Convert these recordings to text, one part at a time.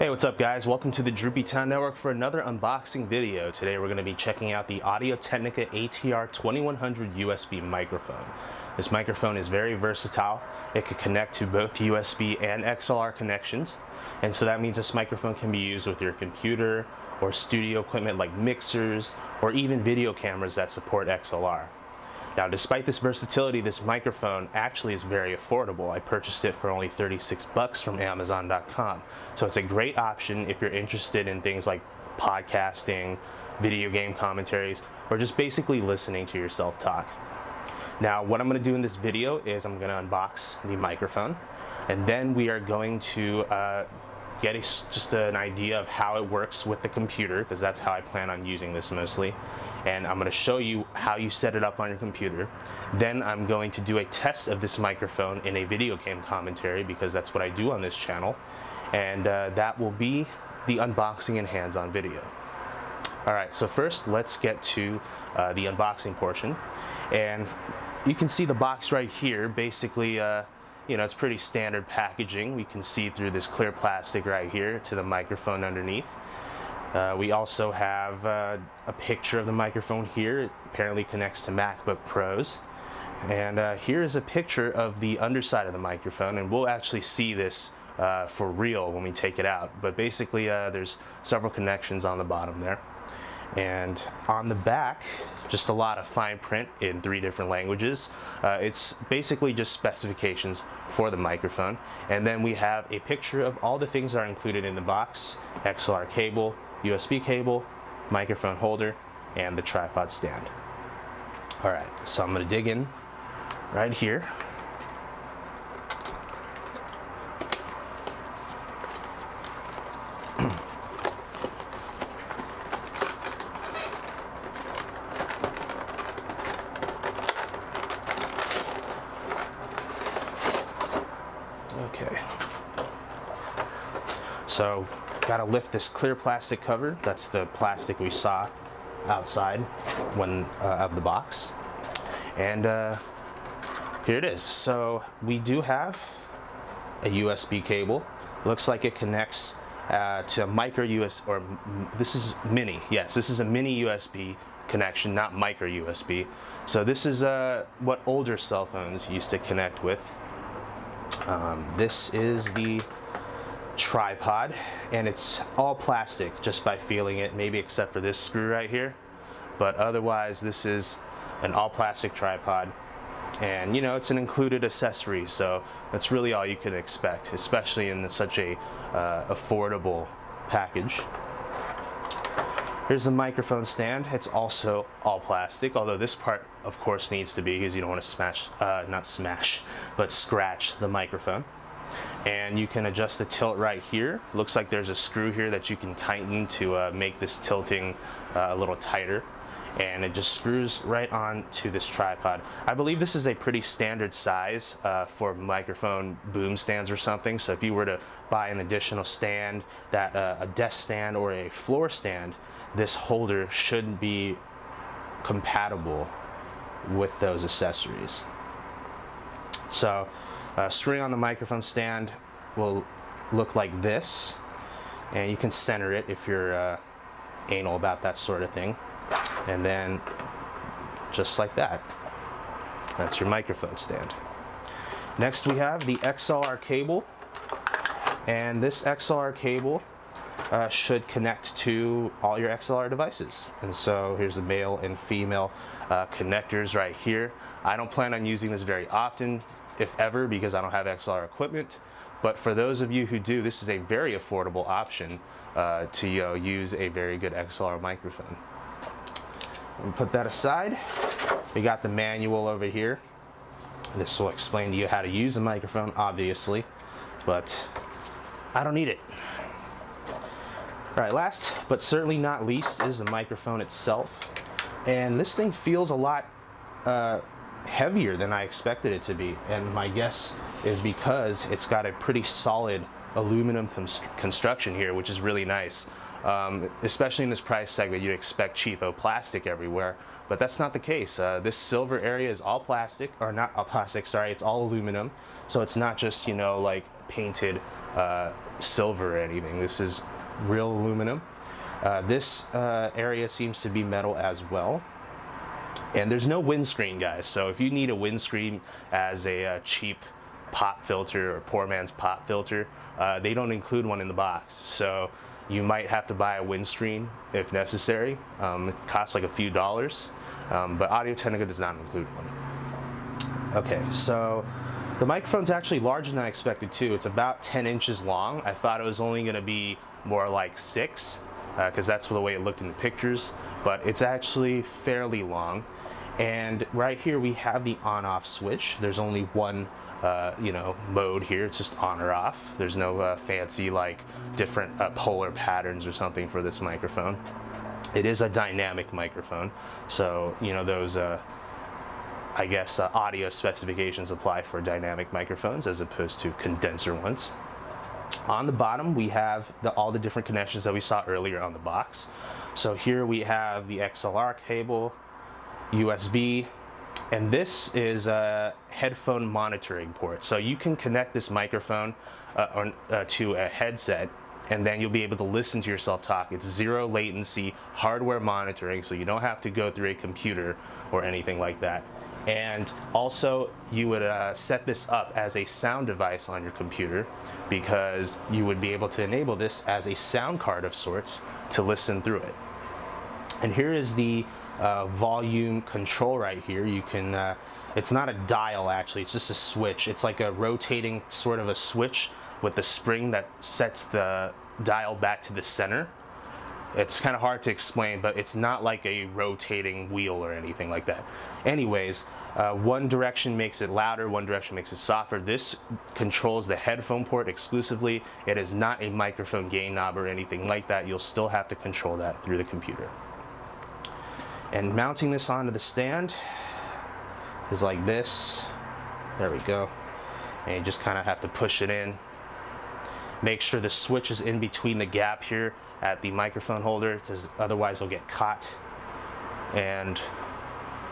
Hey, what's up guys? Welcome to the Droopytown Network for another unboxing video. Today we're going to be checking out the Technica ATR2100 USB microphone. This microphone is very versatile. It can connect to both USB and Xlr connections, and so that means this microphone can be used with your computer or studio equipment like mixers or even video cameras that support Xlr. Now, despite this versatility, this microphone actually is very affordable. I purchased it for only 36 bucks from Amazon.com. So it's a great option if you're interested in things like podcasting, video game commentaries, or just basically listening to yourself talk. Now, what I'm going to do in this video is I'm going to unbox the microphone, and then we are going to get just an idea of how it works with the computer, because that's how I plan on using this mostly. And I'm going to show you how you set it up on your computer. Then I'm going to do a test of this microphone in a video game commentary, because that's what I do on this channel. And that will be the unboxing and hands-on video. Alright, so first let's get to the unboxing portion. And you can see the box right here. Basically, you know, it's pretty standard packaging. We can see through this clear plastic right here to the microphone underneath. We also have a picture of the microphone here. It apparently connects to MacBook Pros. And here is a picture of the underside of the microphone, and we'll actually see this for real when we take it out. But basically there's several connections on the bottom there. And on the back, just a lot of fine print in 3 different languages. It's basically just specifications for the microphone. And then we have a picture of all the things that are included in the box: Xlr cable, USB cable, microphone holder, and the tripod stand. Alright, so I'm going to dig in right here. Okay. So, gotta lift this clear plastic cover. That's the plastic we saw outside of the box. And here it is. So we do have a USB cable. Looks like it connects to a micro USB, or this is mini. Yes, this is a mini USB connection, not micro USB. So this is what older cell phones used to connect with. This is the tripod, and it's all plastic just by feeling it, maybe except for this screw right here, but otherwise this is an all plastic tripod. And you know, it's an included accessory, so that's really all you can expect, especially in such a affordable package. Here's the microphone stand. It's also all plastic, although this part of course needs to be, because you don't want to scratch the microphone. And you can adjust the tilt right here. Looks like there's a screw here that you can tighten to make this tilting a little tighter, and it just screws right on to this tripod. I believe this is a pretty standard size for microphone boom stands or something, so if you were to buy an additional stand, that a desk stand or a floor stand, this holder should be compatible with those accessories. So screwing on the microphone stand will look like this, and you can center it if you're anal about that sort of thing. And then just like that, that's your microphone stand. Next we have the Xlr cable, and this Xlr cable should connect to all your Xlr devices. And so here's the male and female connectors right here. I don't plan on using this very often, if ever, because I don't have Xlr equipment. But for those of you who do, this is a very affordable option to use a very good Xlr microphone. We'll put that aside. We got the manual over here. This will explain to you how to use a microphone, obviously, but I don't need it. Alright, last but certainly not least is the microphone itself. And this thing feels a lot heavier than I expected it to be, and my guess is because it's got a pretty solid aluminum construction here, which is really nice. Especially in this price segment, you'd expect cheapo plastic everywhere, but that's not the case. This silver area is all plastic, or not all plastic, sorry, it's all aluminum. So it's not just, you know, like painted silver or anything. This is real aluminum. This area seems to be metal as well. And there's no windscreen, guys, so if you need a windscreen as a cheap pop filter or poor man's pop filter, they don't include one in the box, so you might have to buy a windscreen if necessary. It costs like a few dollars, but Audio-Technica does not include one. Okay, so the microphone's actually larger than I expected too. It's about 10 inches long. I thought it was only going to be more like 6, because that's the way it looked in the pictures, but it's actually fairly long. And right here we have the on-off switch. There's only one mode here. It's just on or off. There's no fancy like different polar patterns or something for this microphone. It is a dynamic microphone, so those I guess audio specifications apply for dynamic microphones as opposed to condenser ones. On the bottom we have all the different connections that we saw earlier on the box. So here we have the Xlr cable, USB, and this is a headphone monitoring port. So you can connect this microphone to a headset, and then you'll be able to listen to yourself talk. It's zero latency hardware monitoring, so you don't have to go through a computer or anything like that. And also you would set this up as a sound device on your computer, because you would be able to enable this as a sound card of sorts to listen through it. And here is the volume control right here. You can it's not a dial actually, it's just a switch. It's like a rotating sort of a switch with the spring that sets the dial back to the center. It's kind of hard to explain, but it's not like a rotating wheel or anything like that. Anyways, one direction makes it louder, one direction makes it softer. This controls the headphone port exclusively. It is not a microphone gain knob or anything like that. You'll still have to control that through the computer. And mounting this onto the stand is like this. There we go. And you just kind of have to push it in. Make sure the switch is in between the gap here at the microphone holder, because otherwise it'll get caught. And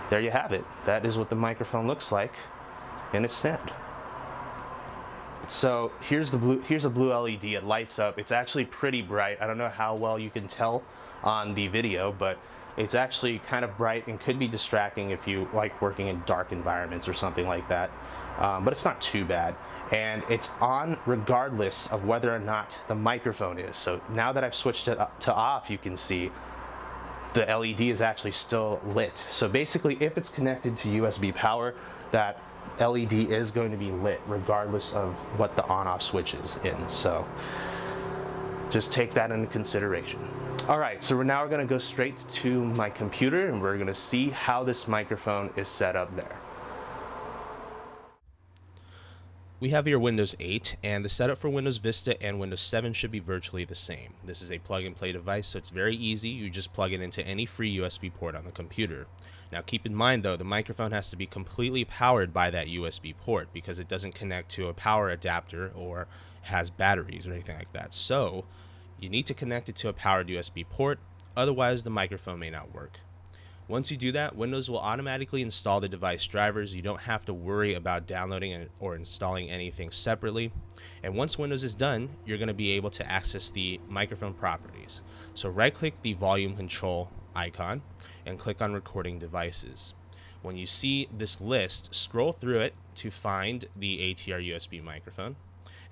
there you have it. That is what the microphone looks like in its stand. So here's a blue LED. It lights up. It's actually pretty bright. I don't know how well you can tell on the video, but it's actually kind of bright and could be distracting if you like working in dark environments or something like that. But it's not too bad. And it's on regardless of whether or not the microphone is. So now that I've switched it up to off, you can see the LED is actually still lit. So basically, if it's connected to USB power, that LED is going to be lit regardless of what the on-off switch is in. So just take that into consideration. All right, so now we're going to go straight to my computer and we're going to see how this microphone is set up there. We have here Windows 8, and the setup for Windows Vista and Windows 7 should be virtually the same. This is a plug-and-play device, so it's very easy. You just plug it into any free USB port on the computer. Now keep in mind though, the microphone has to be completely powered by that USB port, because it doesn't connect to a power adapter or has batteries or anything like that. So you need to connect it to a powered USB port, otherwise the microphone may not work. Once you do that, Windows will automatically install the device drivers. You don't have to worry about downloading or installing anything separately. And once Windows is done, you're going to be able to access the microphone properties. So right-click the volume control icon and click on recording devices. When you see this list, scroll through it to find the ATR USB microphone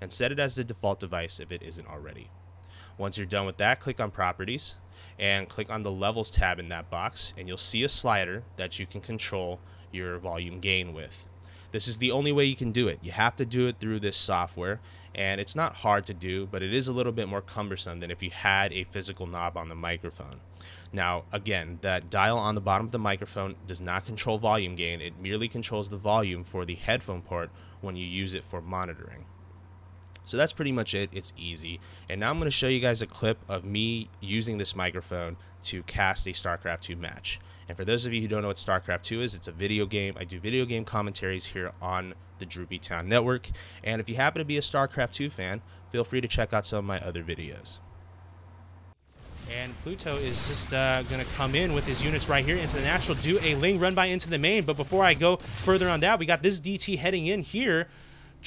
and set it as the default device if it isn't already. Once you're done with that, click on properties and click on the levels tab in that box, and you'll see a slider that you can control your volume gain with. This is the only way you can do it. You have to do it through this software, and it's not hard to do, but it is a little bit more cumbersome than if you had a physical knob on the microphone. Now again, that dial on the bottom of the microphone does not control volume gain. It merely controls the volume for the headphone port when you use it for monitoring. So that's pretty much it. It's easy. And now I'm going to show you guys a clip of me using this microphone to cast a StarCraft 2 match. And for those of you who don't know what StarCraft 2 is, it's a video game. I do video game commentaries here on the Droopytown network. And if you happen to be a StarCraft 2 fan, feel free to check out some of my other videos. And Pluto is just going to come in with his units right here into the natural, do a Ling run by into the main. But before I go further on that, we got this DT heading in here,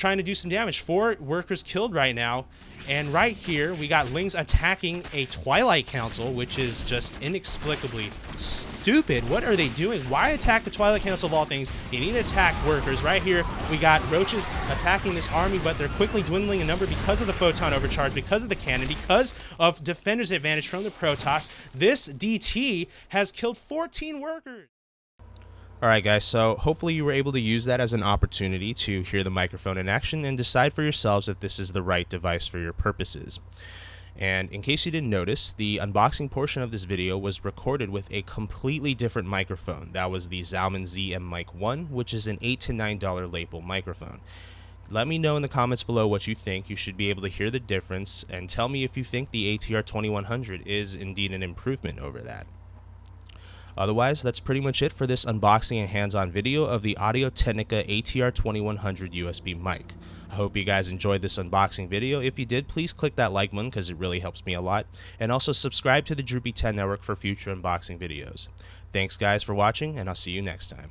trying to do some damage. 4 workers killed right now. And right here, we got Lings attacking a Twilight Council, which is just inexplicably stupid. What are they doing? Why attack the Twilight Council of all things? You need to attack workers. Right here, we got roaches attacking this army, but they're quickly dwindling in number because of the photon overcharge, because of the cannon, because of defender's advantage from the Protoss. This DT has killed 14 workers. Alright guys, so hopefully you were able to use that as an opportunity to hear the microphone in action and decide for yourselves if this is the right device for your purposes. And in case you didn't notice, the unboxing portion of this video was recorded with a completely different microphone. That was the Zalman ZM-Mic1, which is an $8 to $9 label microphone. Let me know in the comments below what you think. You should be able to hear the difference, and tell me if you think the ATR2100 is indeed an improvement over that. Otherwise, that's pretty much it for this unboxing and hands-on video of the Audio-Technica ATR2100 USB mic. I hope you guys enjoyed this unboxing video. If you did, please click that like button because it really helps me a lot. And also subscribe to the Droopytown network for future unboxing videos. Thanks guys for watching, and I'll see you next time.